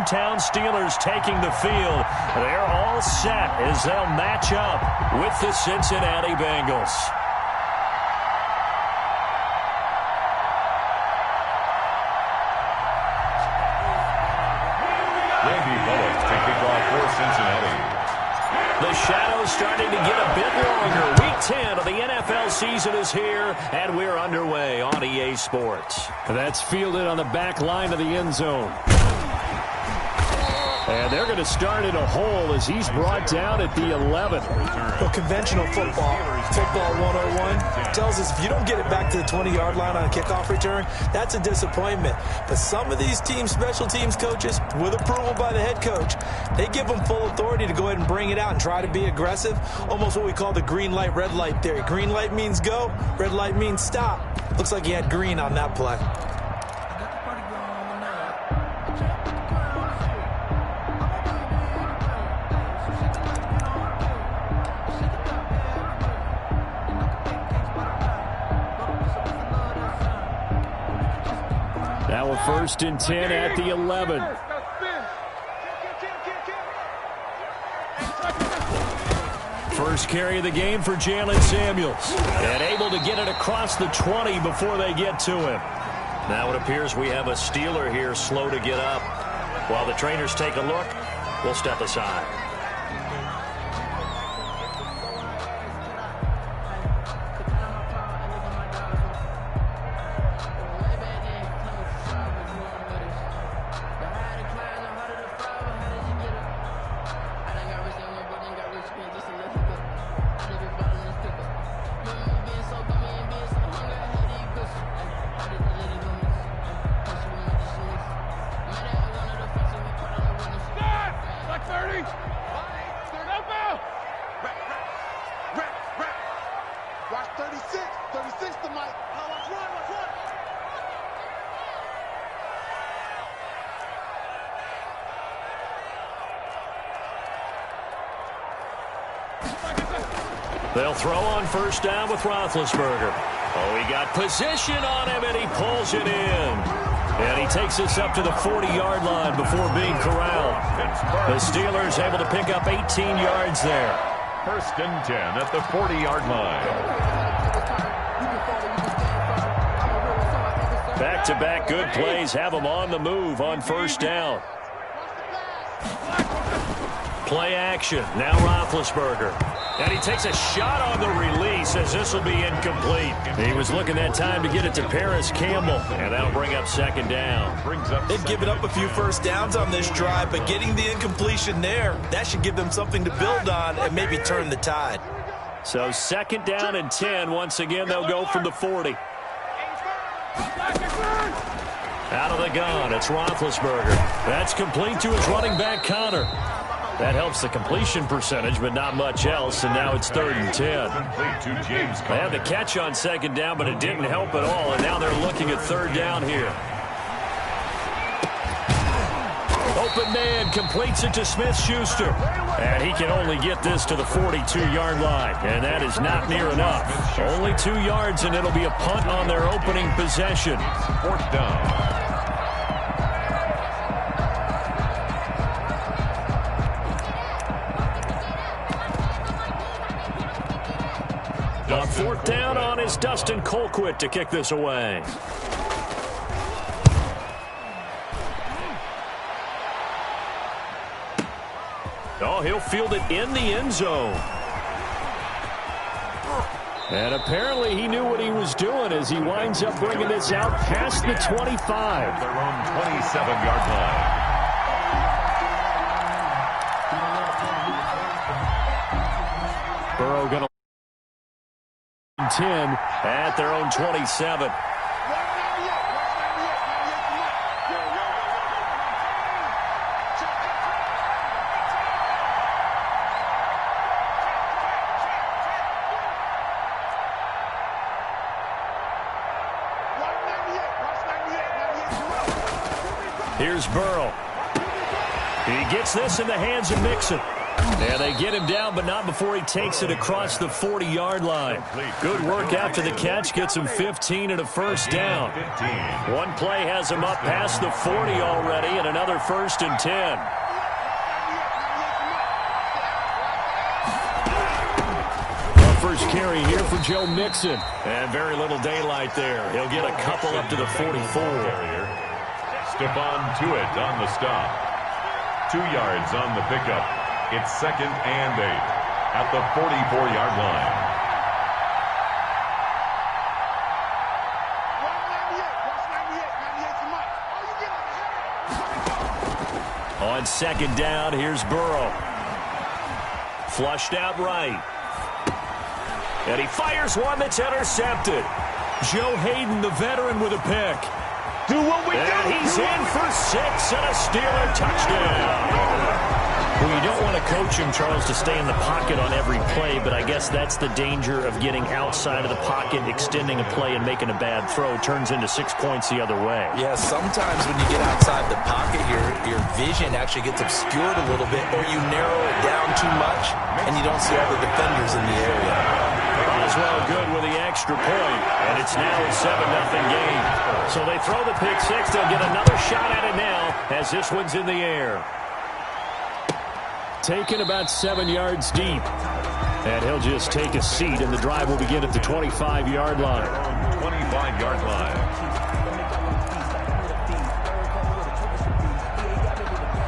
hometown Steelers taking the field. They're all set as they'll match up with the Cincinnati Bengals. Randy Bullock to kick off for Cincinnati. The shadow's starting to get a bit longer. Week 10 of the NFL season is here, and we're underway on EA Sports. That's fielded on the back line of the end zone. And they're going to start in a hole as he's brought down at the 11. Well, conventional football 101, tells us if you don't get it back to the 20-yard line on a kickoff return, that's a disappointment. But some of these team special teams coaches, with approval by the head coach, they give them full authority to go ahead and bring it out and try to be aggressive, almost what we call the green light, red light theory. Green light means go, red light means stop. Looks like he had green on that play. Now a 1st and 10 at the 11. First carry of the game for Jalen Samuels. And able to get it across the 20 before they get to him. Now it appears we have a Steeler here slow to get up. While the trainers take a look, we'll step aside. They'll throw on 1st down with Roethlisberger. Oh, he got position on him, and he pulls it in. And he takes us up to the 40-yard line before being corralled. The Steelers able to pick up 18 yards there. 1st and 10 at the 40-yard line. Back-to-back good plays have them on the move on 1st down. Play action. Now Roethlisberger. And he takes a shot on the release as this will be incomplete. He was looking that time to get it to Paris Campbell. And that'll bring up 2nd down. They've given up a few 1st downs on this drive, but getting the incompletion there, that should give them something to build on and maybe turn the tide. So 2nd down and 10. Once again, they'll go from the 40. Out of the gun, it's Roethlisberger. That's complete to his running back, Connor. That helps the completion percentage, but not much else, and now it's 3rd and 10. They had the catch on 2nd down, but it didn't help at all, and now they're looking at 3rd down here. Open man completes it to Smith-Schuster, and he can only get this to the 42-yard line, and that is not near enough. Only 2 yards, and it'll be a punt on their opening possession. 4th down. On 4th down on is Dustin Colquitt to kick this away. Oh, he'll field it in the end zone. And apparently he knew what he was doing as he winds up bringing this out past the 25. Their own 27-yard line. Burrow going to 10 at their own 27. Here's Burrow. He gets this in the hands of Mixon. And they get him down, but not before he takes it across the 40-yard line. Good work after the catch. Gets him 15 and a first down. One play has him up past the 40 already, and another 1st and 10. First carry here for Joe Mixon. And very little daylight there. He'll get a couple up to the 44. Stephon Tuitt on the stop. 2 yards on the pickup. It's 2nd and 8 at the 44-yard line. On 2nd down, here's Burrow. Flushed out right. And he fires one that's intercepted. Joe Hayden, the veteran, with a pick. Do what we do. And he's in for 6 and a Steeler touchdown. Well, you don't want to coach him, Charles, to stay in the pocket on every play, but I guess that's the danger of getting outside of the pocket, extending a play, and making a bad throw. Turns into 6 points the other way. Yeah, sometimes when you get outside the pocket, your vision actually gets obscured a little bit, or you narrow it down too much, and you don't see all the defenders in the area. Boswell good with the extra point, and it's now a 7-0 game. So they throw the pick six. They'll get another shot at it now as this one's in the air. Taken about 7 yards deep. And he'll just take a seat, and the drive will begin at the 25-yard line. 25-yard line.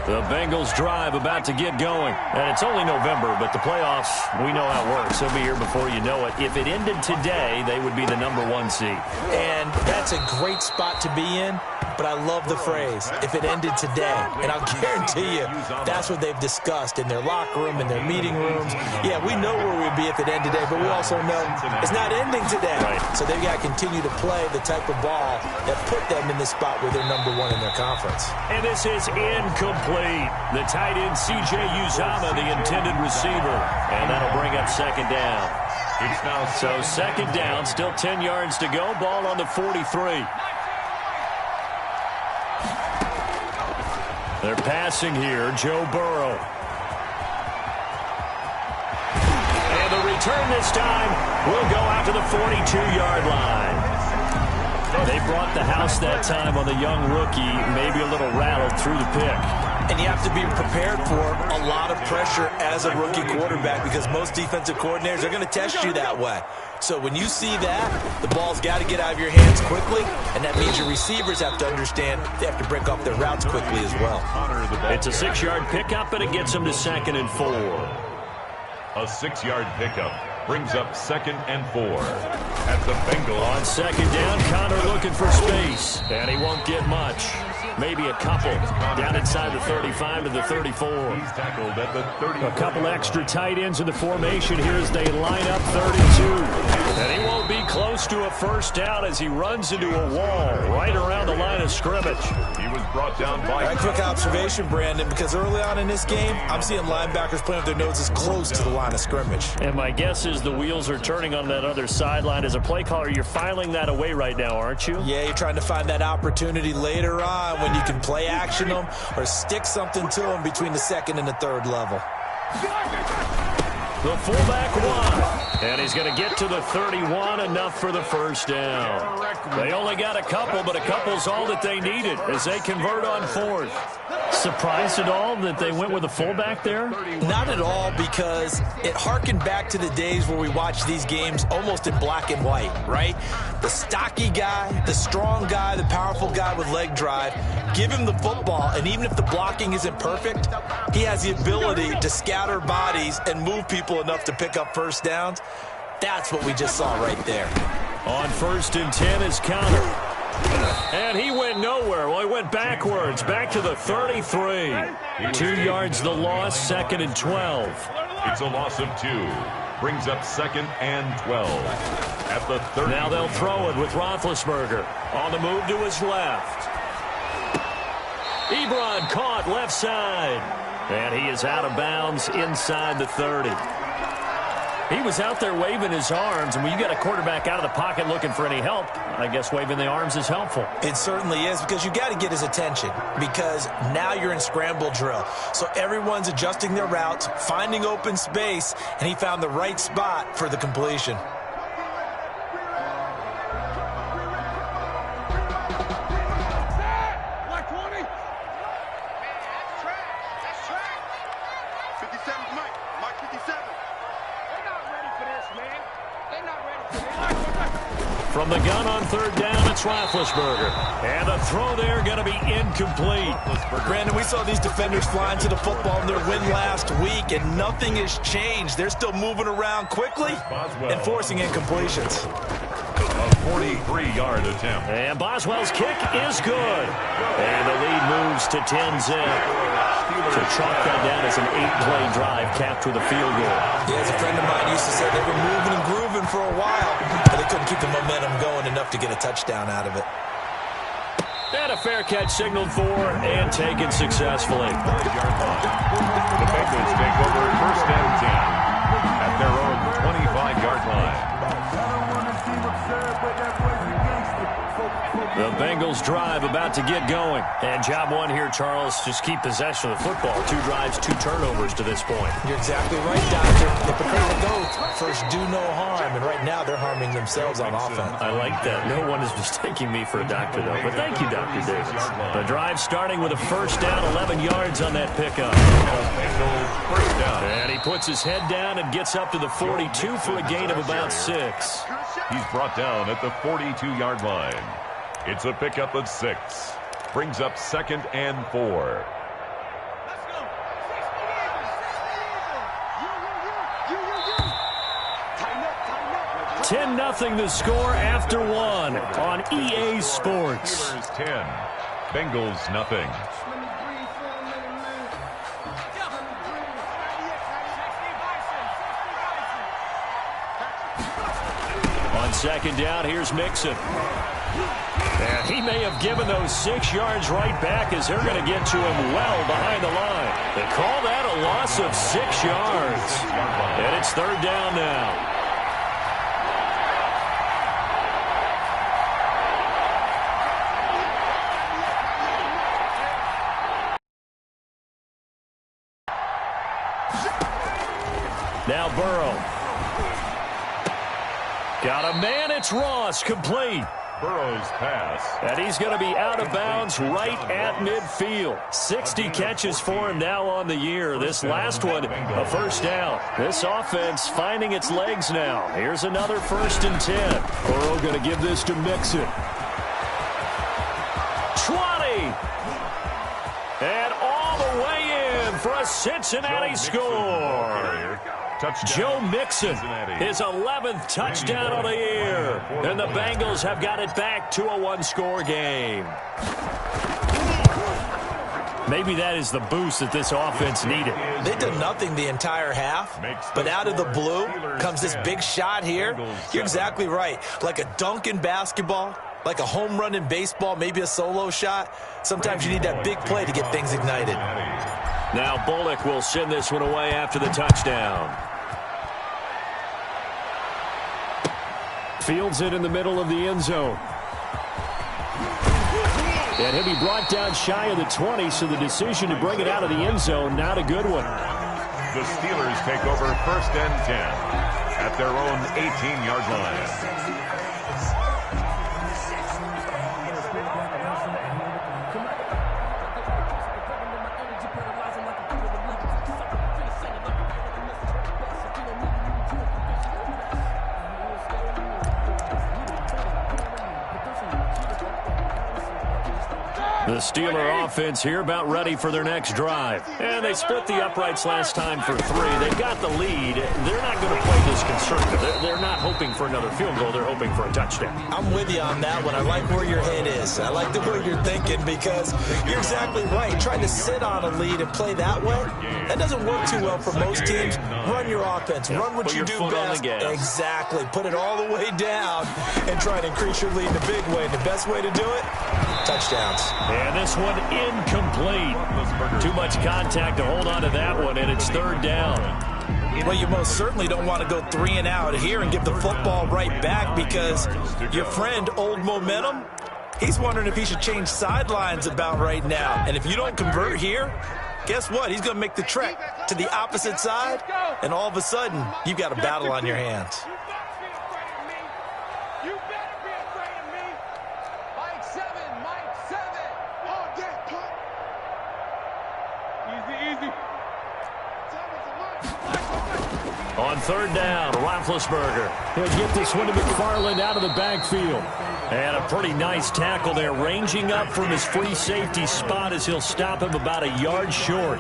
The Bengals drive about to get going. And it's only November, but the playoffs, we know how it works. They'll be here before you know it. If it ended today, they would be the #1 seed. And that's a great spot to be in, but I love the phrase, if it ended today. And I'll guarantee you, that's what they've discussed in their locker room, in their meeting rooms. Yeah, we know where we'd be if it ended today, but we also know it's not ending today. Right. So they've got to continue to play the type of ball that put them in the spot where they're #1 in their conference. And this is incomplete. The tight end, C.J. Uzomah, the intended receiver. And that'll bring up 2nd down. It's now So 2nd down, still 10 yards to go. Ball on the 43. They're passing here, Joe Burrow. And the return this time will go out to the 42-yard line. They brought the house that time on the young rookie, maybe a little rattled through the pick. And you have to be prepared for a lot of pressure as a rookie quarterback because most defensive coordinators are going to test you that way. So when you see that, the ball's got to get out of your hands quickly, and that means your receivers have to understand they have to break off their routes quickly as well. It's a 6-yard pickup, and it gets them to 2nd and 4. a 6-yard pickup. Brings up 2nd and 4 at the Bengals. On 2nd down, Connor looking for space, and he won't get much. Maybe a couple down inside the 35 to the 34. He's tackled at the 30. A couple extra tight ends in the formation here as they line up 32. And he won't be close to a first down as he runs into a wall right around the line of scrimmage. He was brought down by... All right, quick observation, Brandon, because early on in this game, I'm seeing linebackers playing with their noses close to the line of scrimmage. And my guess is the wheels are turning on that other sideline. As a play caller, you're filing that away right now, aren't you? Yeah, you're trying to find that opportunity later on when you can play action them or stick something to them between the 2nd and the 3rd level. The fullback won, and he's going to get to the 31, enough for the first down. They only got a couple, but a couple's all that they needed as they convert on 4th. Surprised at all that they went with a fullback there? Not at all, because it harkened back to the days where we watched these games almost in black and white, right? The stocky guy, the strong guy, the powerful guy with leg drive, give him the football, and even if the blocking isn't perfect, he has the ability to scatter bodies and move people enough to pick up first downs. That's what we just saw right there. On 1st and 10 is Connor. And he went nowhere. Well, he went backwards, back to the 33. 2 yards the loss, 2nd and 12. It's a loss of 2. Brings up 2nd and 12 at the 30. Now they'll throw it with Roethlisberger on the move to his left. Ebron caught left side. And he is out of bounds inside the 30. He was out there waving his arms, and when you got a quarterback out of the pocket looking for any help, I guess waving the arms is helpful. It certainly is, because you got to get his attention, because now you're in scramble drill. So everyone's adjusting their routes, finding open space, and he found the right spot for the completion. From the gun on third down, it's Roethlisberger. And the throw there going to be incomplete. Brandon, we saw these defenders flying to the football in their win last week, and nothing has changed. They're still moving around quickly and forcing incompletions. A 43-yard attempt. And Boswell's kick is good. And the lead moves to 10-zip. So chalk that down as an 8-play drive capped with a field goal. Yeah, as a friend of mine used to say, they were moving and grooving for a while, but they couldn't keep the momentum going enough to get a touchdown out of it. And a fair catch signaled for and taken successfully. The Bengals take over first and 10 at their own 25-yard line. The Bengals drive about to get going. And job one here, Charles, just keep possession of the football. 2 drives, 2 turnovers to this point. You're exactly right, Doctor. Hypocritical oath. First, do no harm. And right now, they're harming themselves on offense. I like that. No one is mistaking me for a doctor, though. But thank you, Dr. Davis. The drive starting with a first down, 11 yards on that pickup. First down. And he puts his head down and gets up to the 42 for a gain of about 6. He's brought down at the 42-yard line. It's a pickup of 6. Brings up 2nd and 4. 10-0 the score after 1 on EA Sports. Steelers 10, Bengals nothing. On second down, here's Mixon. And he may have given those 6 yards right back as they're going to get to him well behind the line. They call that a loss of 6 yards. And it's third down now. Now Burrow. Got a man, it's Ross, complete. Burrow's pass. And he's going to be out of bounds right at midfield. 60 catches for him now on the year. This last one, a first down. This offense finding its legs now. Here's another 1st and 10. Burrow going to give this to Mixon. 20. And all the way in for a Cincinnati score. Touchdown. Joe Mixon, his 11th touchdown of the year. And the Bengals have got it back to a 1-score game. Maybe that is the boost that this offense needed. They did nothing the entire half, but out of the blue comes this big shot here. You're exactly right. Like a dunk in basketball, like a home run in baseball, maybe a solo shot. Sometimes you need that big play to get things ignited. Now Bullock will send this one away after the touchdown. Fields it in the middle of the end zone. And he'll be brought down shy of the 20, so the decision to bring it out of the end zone, not a good one. The Steelers take over 1st and 10 at their own 18-yard line. The Steeler offense here about ready for their next drive. And they split the uprights last time for 3. They've got the lead. They're not going to play this conservative. They're not hoping for another field goal. They're hoping for a touchdown. I'm with you on that one. I like where your head is. I like the way you're thinking, because you're exactly right. Trying to sit on a lead and play that way, that doesn't work too well for most teams. Run your offense. Run what you do best. Exactly. Put it all the way down and try to increase your lead in a big way. And the best way to do it, touchdowns. And this one incomplete. Too much contact to hold on to that one, and it's third down. Well, you most certainly don't want to go 3 and out here and give the football right back, because your friend, Old Momentum, he's wondering if he should change sidelines about right now. And if you don't convert here, guess what? He's going to make the trek to the opposite side, and all of a sudden, you've got a battle on your hands. On third down, Roethlisberger. He'll get this one to McFarland out of the backfield. And a pretty nice tackle there, ranging up from his free safety spot as he'll stop him about a yard short.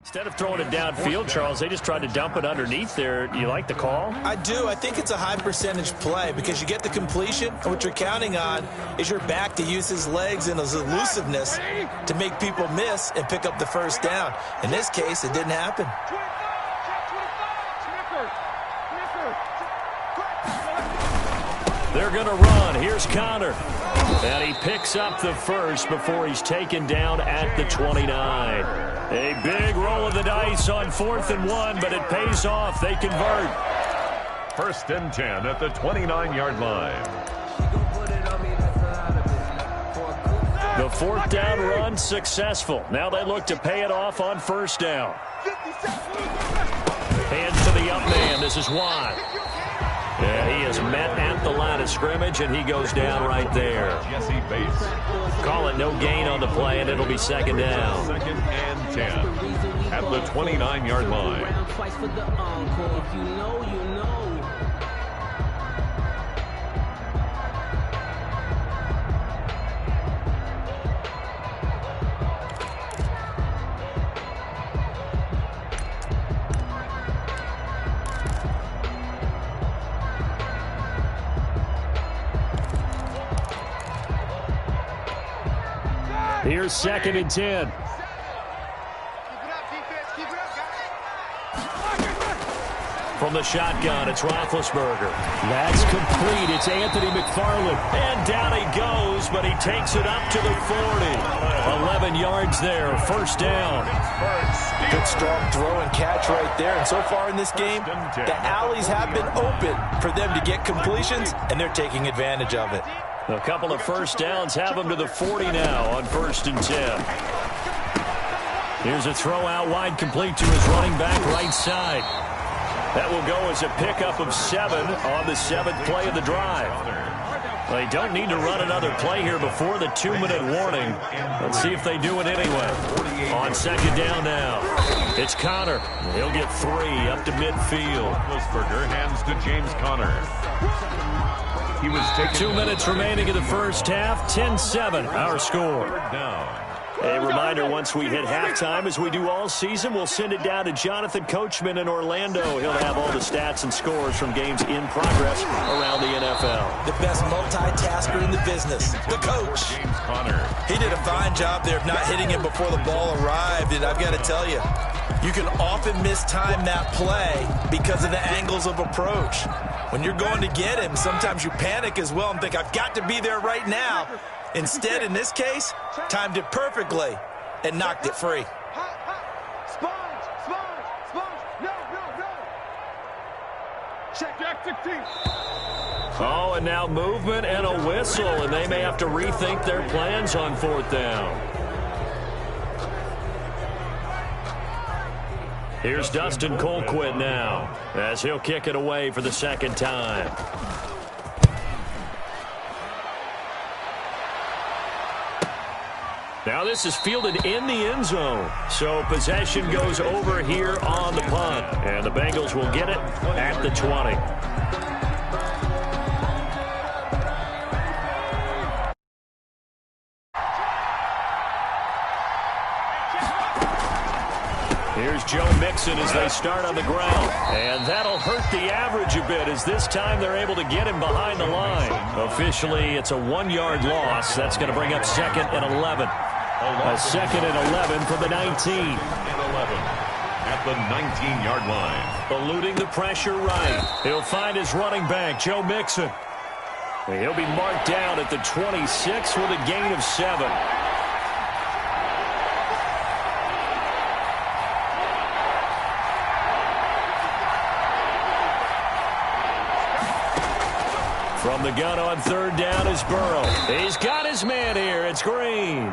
Instead of throwing it downfield, Charles, they just tried to dump it underneath there. Do you like the call? I do. I think it's a high percentage play because you get the completion, and what you're counting on is your back to use his legs and his elusiveness to make people miss and pick up the first down. In this case, it didn't happen. They're going to run. Here's Connor. And he picks up the first before he's taken down at the 29. A big roll of the dice on 4th and 1, but it pays off. They convert. 1st and 10 at the 29-yard line. The 4th down run successful. Now they look to pay it off on 1st down. Hands to the up man. This is Watt. And he is met at the line of scrimmage, and he goes down right there. Jesse Bates. Call it no gain on the play, and it'll be 2nd down. 2nd and 10 at the 29-yard line. Here's 2nd and 10. From the shotgun, it's Roethlisberger. That's complete. It's Anthony McFarland. And down he goes, but he takes it up to the 40. 11 yards there, 1st down. Good strong throw and catch right there. And so far in this game, the alleys have been open for them to get completions, and they're taking advantage of it. A couple of 1st downs have them to the 40 now on 1st and 10. Here's a throw out wide, complete to his running back right side. That will go as a pickup of 7 on the 7th play of the drive. They don't need to run another play here before the 2-minute warning. Let's see if they do it anyway. On 2nd down now, it's Connor. He'll get 3 up to midfield. Roethlisberger hands to James Conner. He was taken 2 minutes remaining in the 1st half. 10-7, our score. A reminder, once we hit halftime, as we do all season, we'll send it down to Jonathan Coachman in Orlando. He'll have all the stats and scores from games in progress around the NFL. The best multitasker in the business, the coach. James Conner. He did a fine job there of not hitting him before the ball arrived, and I've got to tell you, you can often mistime that play because of the angles of approach. When you're going to get him, sometimes you panic as well and think, I've got to be there right now. Instead, in this case, timed it perfectly and knocked it free. Oh, and now movement and a whistle, and they may have to rethink their plans on 4th down. Here's Dustin Colquitt now, as he'll kick it away for the second time. Now this is fielded in the end zone. So possession goes over here on the punt. And the Bengals will get it at the 20. Here's Joe Mixon as they start on the ground. And that'll hurt the average a bit as this time they're able to get him behind the line. Officially, it's a 1-yard loss. That's going to bring up 2nd and 11. A 2nd and 11 from the 19. And 11 at the 19-yard line. Eluding the pressure right. He'll find his running back, Joe Mixon. He'll be marked down at the 26 with a gain of 7. From the gun on 3rd down is Burrow. He's got his man here. It's Green.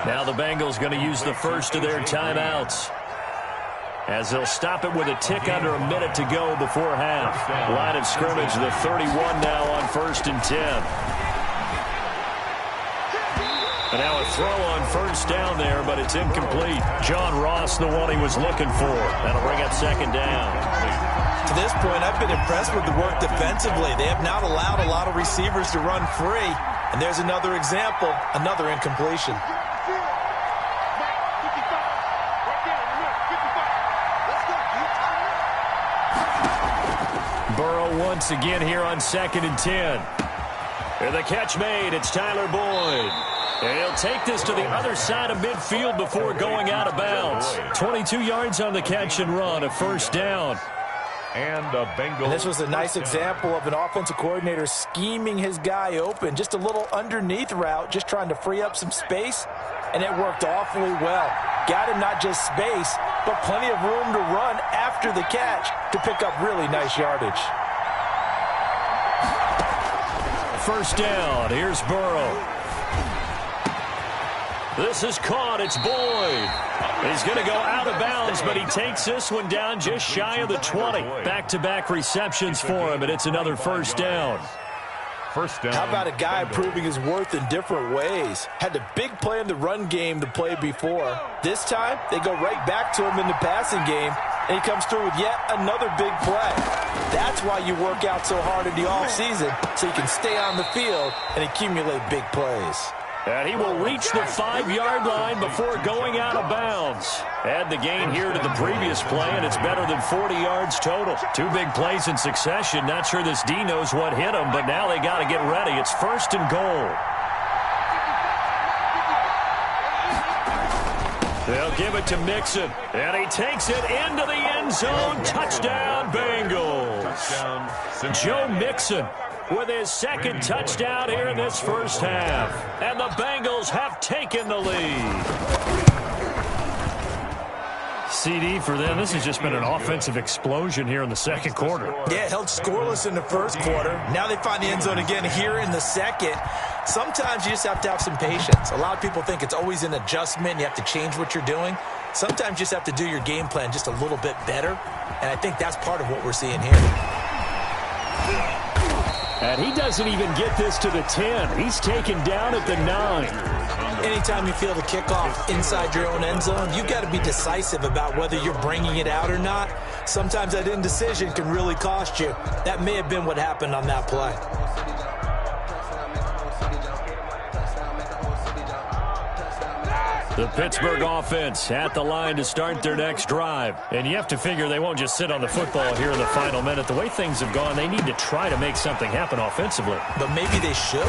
Now the Bengals going to use the first of their timeouts, as they'll stop it with a tick under a minute to go before half. Line of scrimmage, the 31 now on 1st and 10. And now a throw on 1st down there, but it's incomplete. John Ross, the one he was looking for. That'll bring up 2nd down. To this point, I've been impressed with the work defensively. They have not allowed a lot of receivers to run free. And there's another example, another incompletion. Burrow once again here on 2nd and 10. And the catch made. It's Tyler Boyd. And he'll take this to the other side of midfield before going out of bounds. 22 yards on the catch and run, a 1st down. And the Bengals. And this was a nice example of an offensive coordinator scheming his guy open. Just a little underneath route, just trying to free up some space. And it worked awfully well. Got him not just space, but plenty of room to run after the catch to pick up really nice yardage. 1st down. Here's Burrow. This is caught. It's Boyd. He's going to go out of bounds, but he takes this one down just shy of the 20. Back-to-back receptions for him, and it's another 1st down. 1st down. How about a guy proving his worth in different ways? Had the big play in the run game to play before. This time, they go right back to him in the passing game, and he comes through with yet another big play. That's why you work out so hard in the offseason, so you can stay on the field and accumulate big plays. And he will reach the 5-yard line before going out of bounds. Add the gain here to the previous play, and it's better than 40 yards total. 2 big plays in succession. Not sure this D knows what hit him, but now they got to get ready. It's 1st and goal. They'll give it to Mixon, and he takes it into the end zone. Touchdown, Bengals. Joe Mixon with his 2nd touchdown here in this 1st half. And the Bengals have taken the lead. CD for them. This has just been an offensive explosion here in the 2nd quarter. Yeah, held scoreless in the 1st quarter. Now they find the end zone again here in the 2nd. Sometimes you just have to have some patience. A lot of people think it's always an adjustment. You have to change what you're doing. Sometimes you just have to do your game plan just a little bit better. And I think that's part of what we're seeing here. And he doesn't even get this to the 10. He's taken down at the 9. Anytime you feel the kickoff inside your own end zone, you've got to be decisive about whether you're bringing it out or not. Sometimes that indecision can really cost you. That may have been what happened on that play. The Pittsburgh offense at the line to start their next drive. And you have to figure they won't just sit on the football here in the final minute. The way things have gone, they need to try to make something happen offensively. But maybe they should.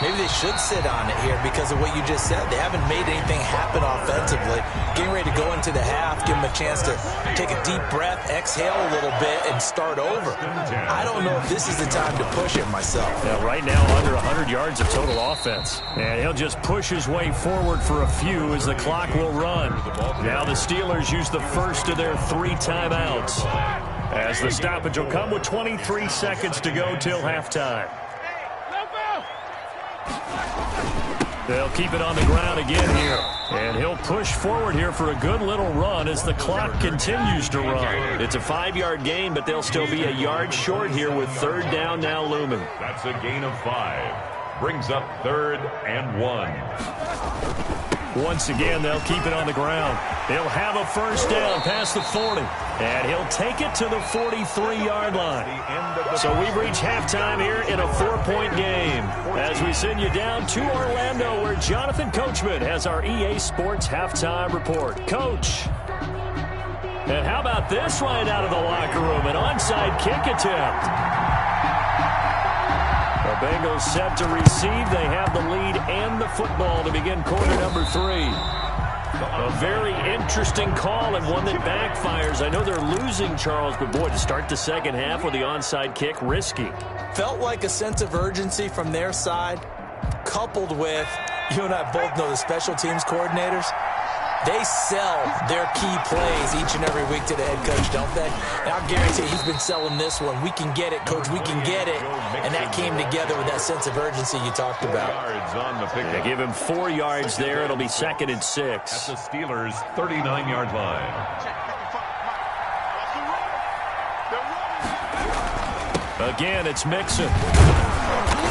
Maybe they should sit on it here because of what you just said. They haven't made anything happen offensively. Getting ready to go into the half, give them a chance to take a deep breath, exhale a little bit, and start over. I don't know if this is the time to push it myself. Yeah, right now under 100 yards of total offense. And he'll just push his way forward for a few as the clock will run. Now the Steelers use the first of their 3 timeouts. as the stoppage will come with 23 seconds to go till halftime. They'll keep it on the ground again here. And he'll push forward here for a good little run as the clock continues to run. It's a 5-yard gain, but they'll still be a yard short here with third down now looming. That's a gain of 5. Brings up 3rd and 1. Once again, they'll keep it on the ground. He'll have a first down past the 40. And he'll take it to the 43-yard line. So we've reached halftime here in a 4-point game. As we send you down to Orlando, where Jonathan Coachman has our EA Sports halftime report. Coach. And how about this right out of the locker room? An onside kick attempt. The Bengals set to receive. They have the lead and the football to begin quarter number 3. A very interesting call and one that backfires. I know they're losing, Charles, but boy, to start the second half with the onside kick, risky. Felt like a sense of urgency from their side, coupled with, you and I both know the special teams coordinators. They sell their key plays each and every week to the head coach, don't they? And I'll guarantee he's been selling this one. We can get it, coach. We can get it. And that came together with that sense of urgency you talked about. They give him 4 yards there. It'll be 2nd and 6. At the Steelers' 39-yard line. Again, it's Mixon.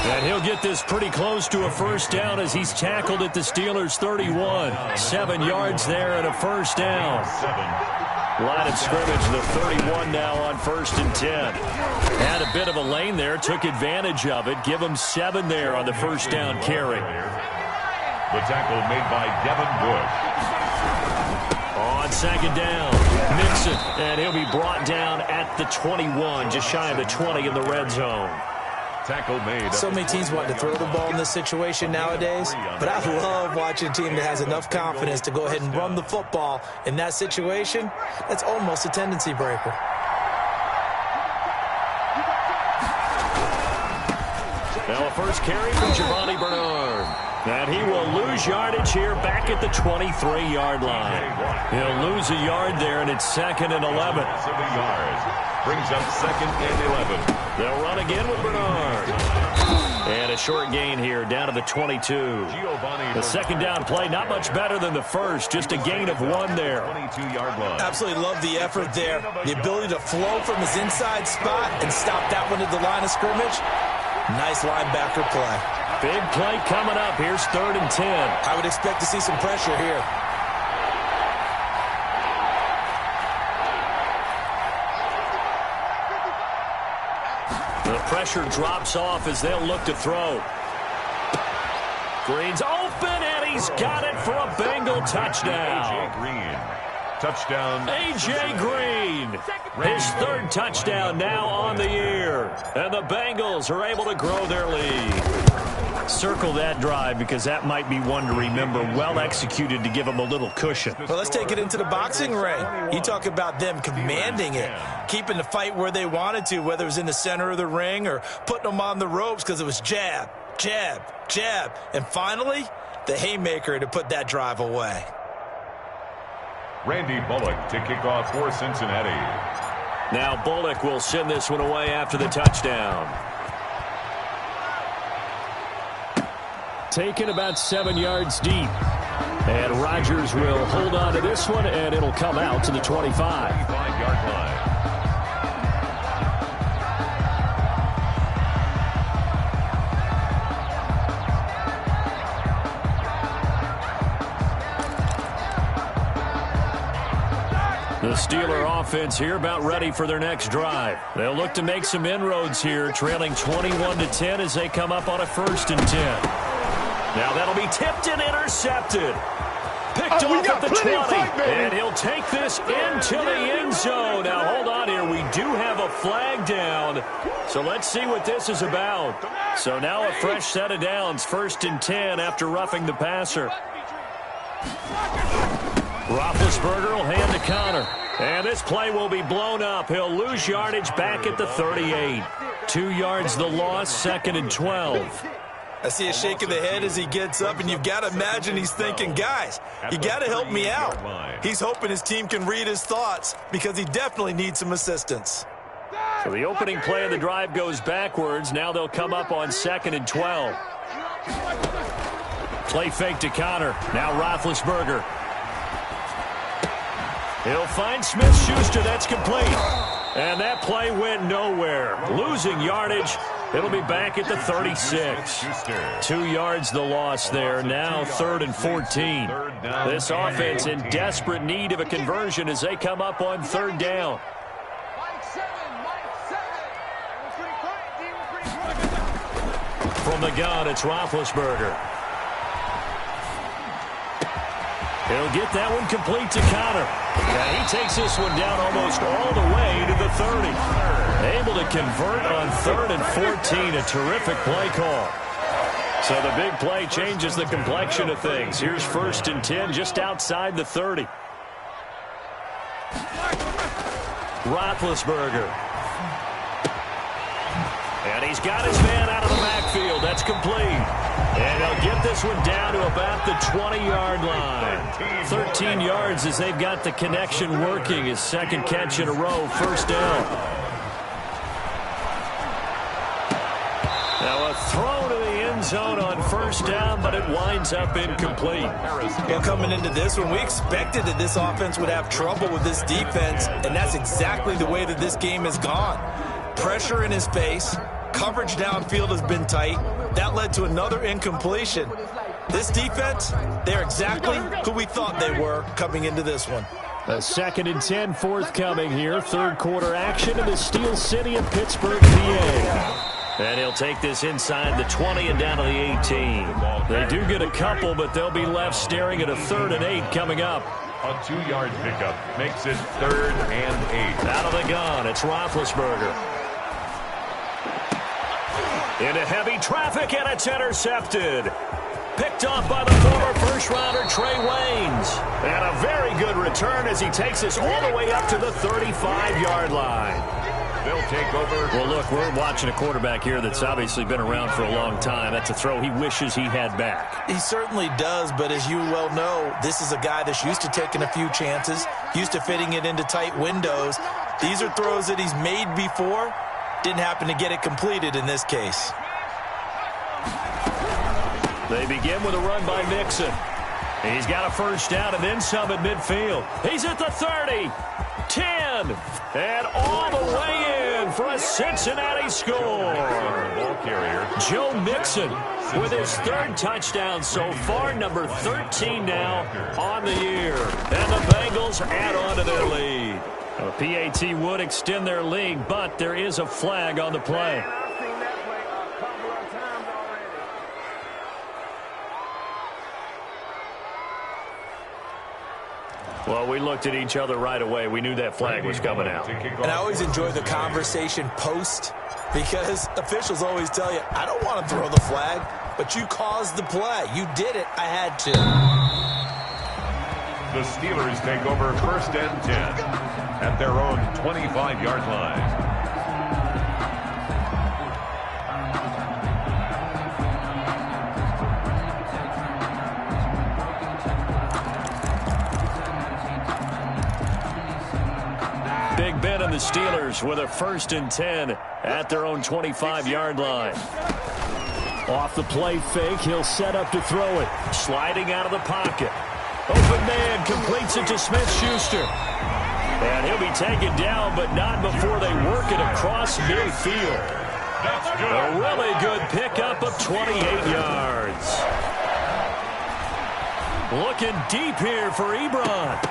And he'll get this pretty close to a first down as he's tackled at the Steelers' 31. 7 yards there and a first down. Line of scrimmage, the 31 now on 1st and 10. Had a bit of a lane there, took advantage of it. Give him 7 there on the first down carry. The tackle made by Devin Bush. On 2nd down, Mixon, and he'll be brought down at the 21, just shy of the 20 in the red zone. Tackle made. So many teams want to throw the ball in this situation nowadays, but I love watching a team that has enough confidence to go ahead and run the football in that situation. That's almost a tendency breaker. Now a first carry from Giovanni Bernard. And he will lose yardage here back at the 23-yard line. He'll lose a yard there, and it's 2nd and 11. Brings up 2nd and 11. They'll run again with Bernard. And a short gain here down to the 22. The second down play, not much better than the first, just a gain of 1 there. 22-yard line. Absolutely love the effort there. The ability to flow from his inside spot and stop that one at the line of scrimmage. Nice linebacker play. Big play coming up. Here's 3rd and 10. I would expect to see some pressure here. The pressure drops off as they'll look to throw. Green's open, and he's got it for a Bengal touchdown. A.J. Green. Touchdown. A.J. Green. His 3rd touchdown now on the year. And the Bengals are able to grow their lead. Circle that drive because that might be one to remember. Well executed to give them a little cushion. Well, let's take it into the boxing ring. You talk about them commanding it, keeping the fight where they wanted to, whether it was in the center of the ring or putting them on the ropes because it was jab, jab, jab. And finally, the haymaker to put that drive away. Randy Bullock to kick off for Cincinnati. Now Bullock will send this one away after the touchdown. Taken about 7 yards deep. And Rodgers will hold on to this one, and it'll come out to the 25. 25-yard line. The Steeler offense here about ready for their next drive. They'll look to make some inroads here, trailing 21-10 as they come up on a 1st and 10. Now that'll be tipped and intercepted. Picked off at the 20, and he'll take this into the end zone. Now hold on here, we do have a flag down, so let's see what this is about. So now a fresh set of downs, 1st and 10 after roughing the passer. Roethlisberger will hand to Connor. And this play will be blown up. He'll lose yardage back at the 38. 2 yards the loss, 2nd and 12. I see a shake of the head as he gets up, and you've got to imagine he's thinking, guys, you got to help me out. He's hoping his team can read his thoughts because he definitely needs some assistance. So the opening play of the drive goes backwards. Now they'll come up on 2nd and 12. Play fake to Connor. Now Roethlisberger. He'll find Smith-Schuster. That's complete. And that play went nowhere. Losing yardage. It'll be back at the 36. 2 yards the loss there. Now 3rd and 14. This offense in desperate need of a conversion as they come up on 3rd down. From the gun, it's Roethlisberger. He'll get that one complete to Connor. And he takes this one down almost all the way to the 30. Able to convert on 3rd and 14. A terrific play call. So the big play changes the complexion of things. Here's 1st and 10 just outside the 30. Roethlisberger. And he's got his man out of the backfield. That's complete. And they'll get this one down to about the 20-yard line. 13 yards as they've got the connection working. His 2nd catch in a row, 1st down. Now a throw to the end zone on 1st down, but it winds up incomplete. Well, coming into this one, we expected that this offense would have trouble with this defense, and that's exactly the way that this game has gone. Pressure in his face. Coverage downfield has been tight. That led to another incompletion. This defense, they're exactly who we thought they were coming into this one. A 2nd and 10 forthcoming here. 3rd quarter action in the Steel City of Pittsburgh, PA. And he'll take this inside the 20 and down to the 18. They do get a couple, but they'll be left staring at a 3rd and 8 coming up. A 2-yard pickup makes it 3rd and 8. Out of the gun, it's Roethlisberger. Into heavy traffic, and it's intercepted. Picked off by the former first-rounder Trey Waynes. And a very good return as he takes us all the way up to the 35-yard line. They'll take over. Well, look, we're watching a quarterback here that's obviously been around for a long time. That's a throw he wishes he had back. He certainly does, but as you well know, this is a guy that's used to taking a few chances, used to fitting it into tight windows. These are throws that he's made before. Didn't happen to get it completed in this case. They begin with a run by Mixon. He's got a 1st down and then some at midfield. He's at the 30, 10, and all the way in for a Cincinnati score. Joe Mixon with his 3rd touchdown so far, number 13 now on the year. And the Bengals add on to their lead. PAT would extend their lead, but there is a flag on the play. Well, we looked at each other right away. We knew that flag was coming out. And I always enjoy the conversation post because officials always tell you, I don't want to throw the flag, but you caused the play. You did it. I had to. The Steelers take over 1st and 10 at their own 25-yard line. Big Ben and the Steelers with a 1st and 10 at their own 25-yard line. Off the play fake, he'll set up to throw it. Sliding out of the pocket. Open man completes it to Smith-Schuster. And he'll be taken down, but not before they work it across midfield. That's good. A really good pickup of 28 yards. Looking deep here for Ebron.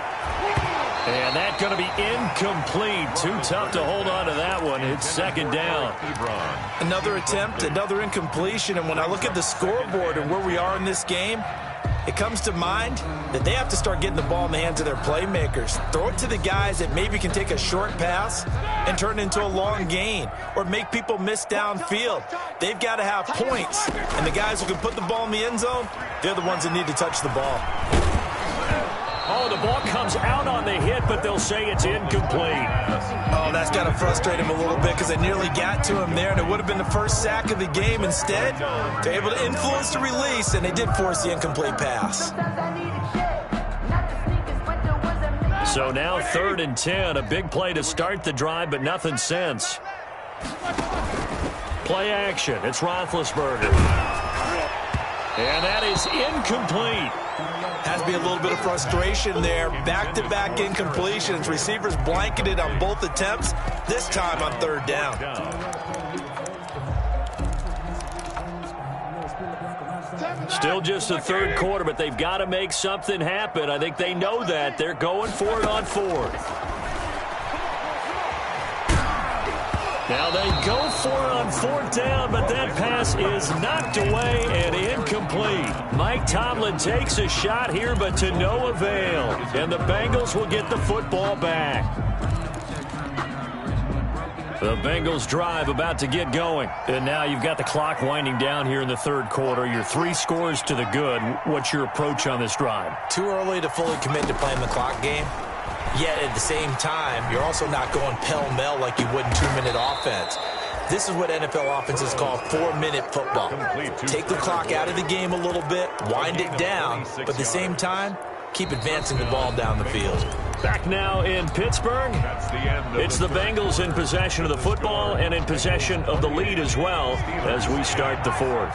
And that's going to be incomplete. Too tough to hold on to that one. It's 2nd down. Another attempt, another incompletion. And when I look at the scoreboard and where we are in this game, it comes to mind that they have to start getting the ball in the hands of their playmakers. Throw it to the guys that maybe can take a short pass and turn it into a long gain or make people miss downfield. They've got to have points. And the guys who can put the ball in the end zone, they're the ones that need to touch the ball. Oh, the ball comes out on the hit, but they'll say it's incomplete. Oh, that's got to frustrate him a little bit because they nearly got to him there, and it would have been the first sack of the game. Instead, they're able to influence the release, and they did force the incomplete pass. So now 3rd and 10, a big play to start the drive, but nothing since. Play action. It's Roethlisberger. And that is incomplete. Has to be a little bit of frustration there. Back-to-back incompletions. Receivers blanketed on both attempts, this time on 3rd down. Still just the 3rd quarter, but they've got to make something happen. I think they know that. They're going for it on 4th. Now they go for it on 4th down, but that pass is knocked away and incomplete. Mike Tomlin takes a shot here, but to no avail. And the Bengals will get the football back. The Bengals drive about to get going. And now you've got the clock winding down here in the 3rd quarter. Your 3 scores to the good. What's your approach on this drive? Too early to fully commit to playing the clock game. Yet at the same time, you're also not going pell-mell like you would in 2-minute offense. This is what NFL offenses call 4-minute football. Take the clock out of the game a little bit, wind it down, but at the same time, keep advancing the ball down the field. Back now in Pittsburgh. It's the Bengals in possession of the football and in possession of the lead as well as we start the 4th.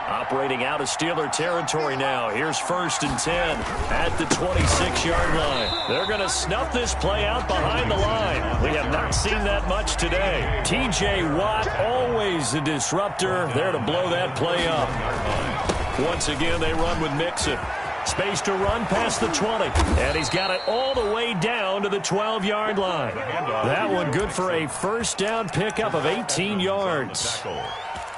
Operating out of Steeler territory now. Here's 1st and 10 at the 26-yard line. They're going to snuff this play out behind the line. We have not seen that much today. T.J. Watt, always a disruptor, there to blow that play up. Once again, they run with Mixon. Space to run past the 20. And he's got it all the way down to the 12-yard line. That one good for a 1st down pickup of 18 yards.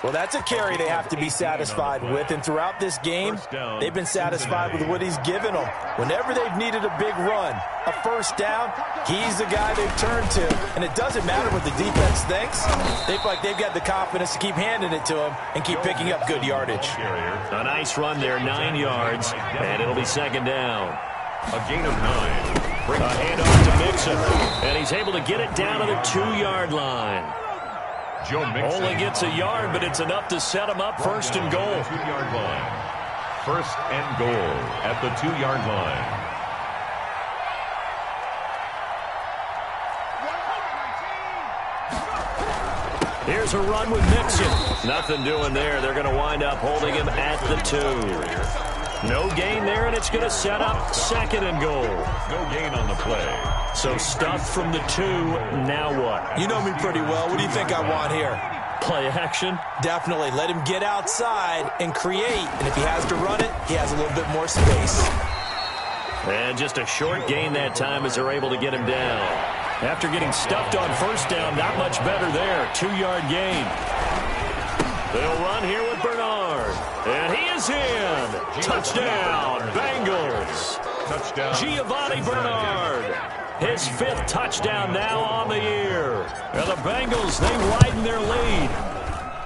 Well, that's a carry they have to be satisfied with, and throughout this game, they've been satisfied with what he's given them. Whenever they've needed a big run, a 1st down, he's the guy they've turned to, and it doesn't matter what the defense thinks. They feel like they've got the confidence to keep handing it to him and keep picking up good yardage. A nice run there, 9 yards, and it'll be 2nd down. A gain of 9. A handoff to Mixon, and he's able to get it down to the 2-yard line. Joe Mixon only gets a yard, but it's enough to set him up 1st and goal. 2-yard line. 1st and goal at the 2-yard line. Here's a run with Mixon. Nothing doing there. They're going to wind up holding him at the 2. No gain there, and it's going to set up 2nd and goal. No gain on the play. So stuffed from the 2, now what? You know me pretty well. What do you think I want here? Play action? Definitely. Let him get outside and create. And if he has to run it, he has a little bit more space. And just a short gain that time as they're able to get him down. After getting stuffed on 1st down, not much better there. 2-yard gain. They'll run here with Bernard. And he is in. Touchdown, Bengals. Touchdown. Giovanni Bernard. His 5th touchdown now on the year. And the Bengals, they widen their lead.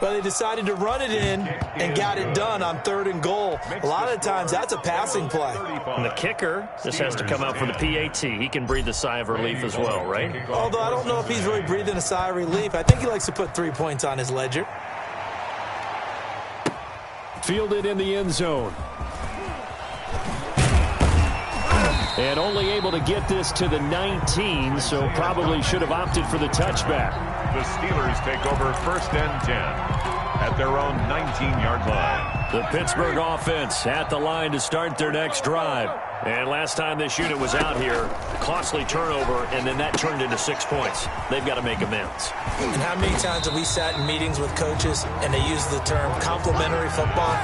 Well, they decided to run it in and got it done on 3rd and goal. A lot of the times, that's a passing play. And the kicker just has to come out for the PAT. He can breathe a sigh of relief as well, right? Although I don't know if he's really breathing a sigh of relief. I think he likes to put 3 points on his ledger. Fielded in the end zone. And only able to get this to the 19, so probably should have opted for the touchback. The Steelers take over 1st and 10 at their own 19-yard line. The Pittsburgh offense at the line to start their next drive. And last time this unit was out here, costly turnover, and then that turned into 6 points. They've got to make amends. And how many times have we sat in meetings with coaches and they use the term complementary football?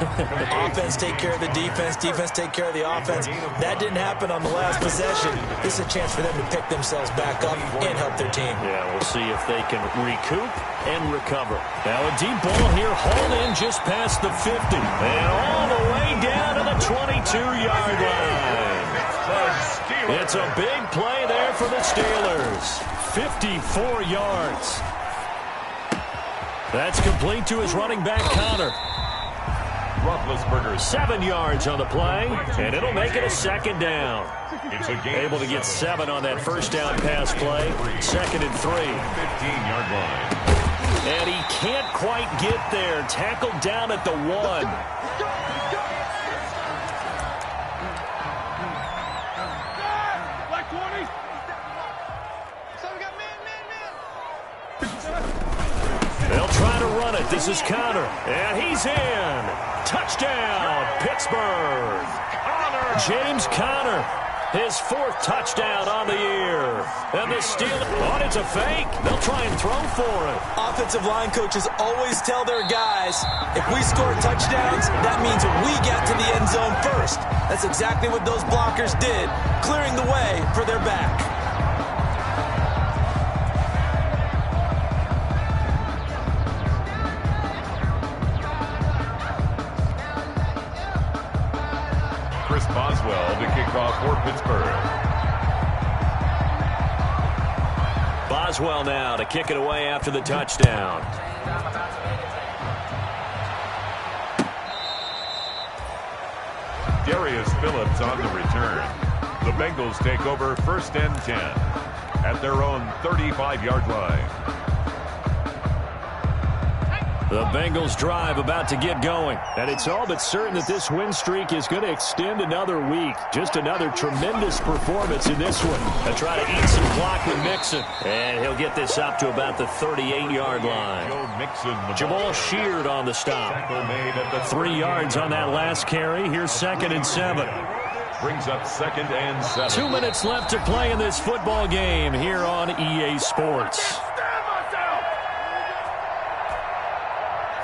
Offense take care of the defense, defense take care of the offense. That didn't happen on the last possession. This is a chance for them to pick themselves back up and help their team. Yeah, we'll see if they can recoup and recover. Now a deep ball here, hauled in just past the 50. And all the way down to the 22-yard line. It's a big play there for the Steelers. 54 yards. That's complete to his running back, Connor. Roethlisberger. 7 yards on the play, and it'll make it a second down. It's a game. Able to get 7 on that first down pass play. 2nd and 3. 15-yard line. And he can't quite get there. Tackled down at the 1. They'll try to run it. This is Conner. And he's in. Touchdown, Pittsburgh. James Conner, his 4th touchdown on the year. And the Steelers, oh, it's a fake. They'll try and throw for it. Offensive line coaches always tell their guys, if we score touchdowns, that means we get to the end zone first. That's exactly what those blockers did, clearing the way for their back. Chris Boswell to kick off for Pittsburgh. Boswell now to kick it away after the touchdown. Darius Phillips on the return. The Bengals take over 1st and 10 at their own 35-yard line. The Bengals drive about to get going. And it's all but certain that this win streak is going to extend another week. Just another tremendous performance in this one. They'll try to eat some clock with Mixon. And he'll get this up to about the 38-yard line. Joe Mixon. Jamal Sheard on the stop. 3 yards on that last carry. Here's 2nd and 7. Brings up 2nd and 7. 2 minutes left to play in this football game here on EA Sports.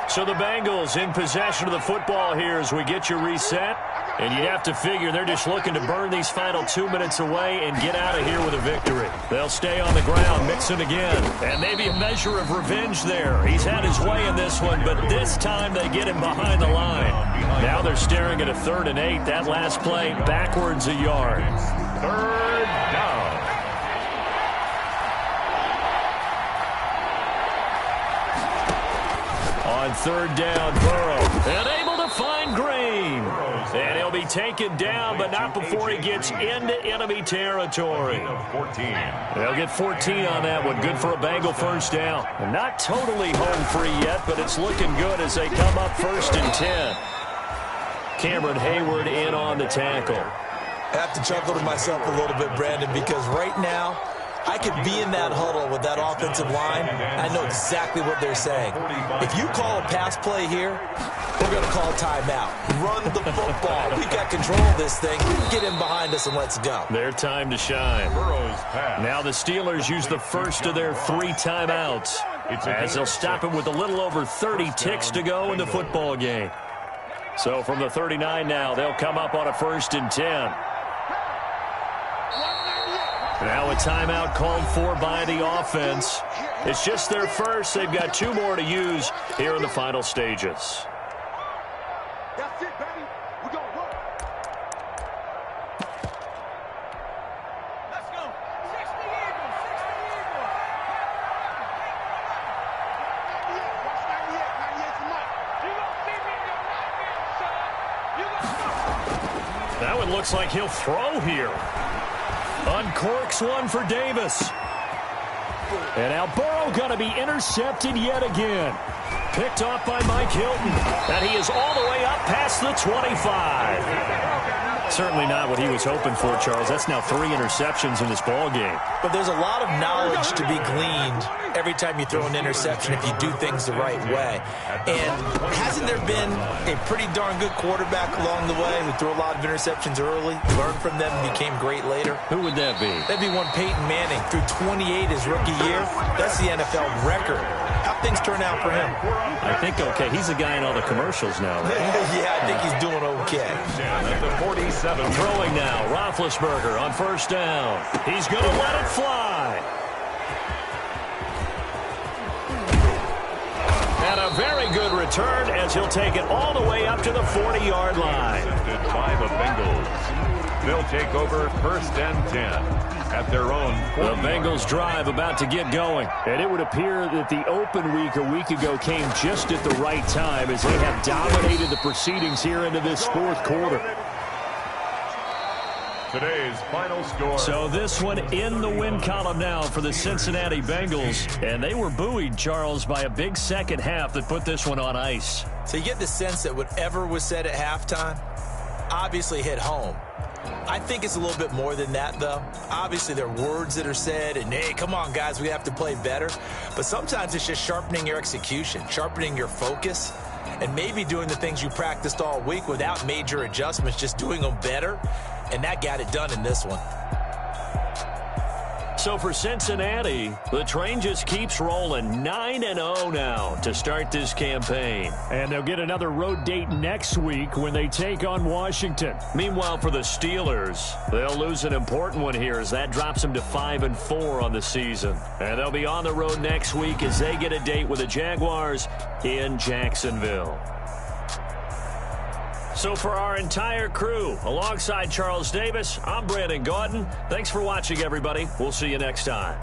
So the Bengals in possession of the football here as we get you reset. And you'd have to figure they're just looking to burn these final 2 minutes away and get out of here with a victory. They'll stay on the ground, Mixon again. And maybe a measure of revenge there. He's had his way in this one, but this time they get him behind the line. Now they're staring at a 3rd and 8. That last play backwards a yard. 3rd down. On 3rd down, Burrow. And able to find Green. And he'll be taken down, but not before he gets into enemy territory. 14. They'll get 14 on that one. Good for a Bengal first down. And not totally home free yet, but it's looking good as they come up 1st and 10. Cameron Hayward in on the tackle. I have to chuckle to myself a little bit, Brandon, because right now, I could be in that huddle with that offensive line. I know exactly what they're saying. If you call a pass play here, we're going to call timeout. Run the football. We've got control of this thing. Get in behind us and let's go. Their time to shine. Burrow's pass. Now the Steelers use the first of their 3 timeouts as they'll stop it with a little over 30 ticks to go in the football game. So from the 39 now, they'll come up on a 1st and 10. Now a timeout called for by the offense. It's just their first. They've got 2 more to use here in the final stages. That's it, baby. We're going to work. Let's go. 60 Eagles. 60 Eagles. Watch 98. 98 tonight. You going to see me in your nightmare, son. You going to That one looks like he'll throw here. Uncorks one for Davis. And now Burrow going to be intercepted yet again. Picked off by Mike Hilton. And he is all the way up past the 25. Certainly not what he was hoping for, Charles. That's now 3 interceptions in this ball game. But there's a lot of knowledge to be gleaned every time you throw an interception if you do things the right way. And hasn't there been a pretty darn good quarterback along the way who threw a lot of interceptions early, learned from them, and became great later? Who would that be? That'd be one Peyton Manning. Threw 28 his rookie year. That's the NFL record. How'd things turn out for him? I think okay. He's the guy in all the commercials now, right? Yeah, I think he's doing okay. At the 47. Throwing now, Roethlisberger on 1st down. He's going to let it fly. And a very good return as he'll take it all the way up to the 40-yard line. By the Bengals. They'll take over 1st and 10 at their own 40. The Bengals drive about to get going. And it would appear that the open week a week ago came just at the right time as they have dominated the proceedings here into this 4th quarter. Today's final score. So this one in the win column now for the Cincinnati Bengals. And they were buoyed, Charles, by a big second half that put this one on ice. So you get the sense that whatever was said at halftime obviously hit home. I think it's a little bit more than that, though. Obviously, there are words that are said, and, hey, come on, guys, we have to play better. But sometimes it's just sharpening your execution, sharpening your focus, and maybe doing the things you practiced all week without major adjustments, just doing them better. And that got it done in this one. So for Cincinnati, the train just keeps rolling 9-0 now to start this campaign. And they'll get another road date next week when they take on Washington. Meanwhile, for the Steelers, they'll lose an important one here as that drops them to 5-4 on the season. And they'll be on the road next week as they get a date with the Jaguars in Jacksonville. So for our entire crew, alongside Charles Davis, I'm Brandon Gaudin. Thanks for watching, everybody. We'll see you next time.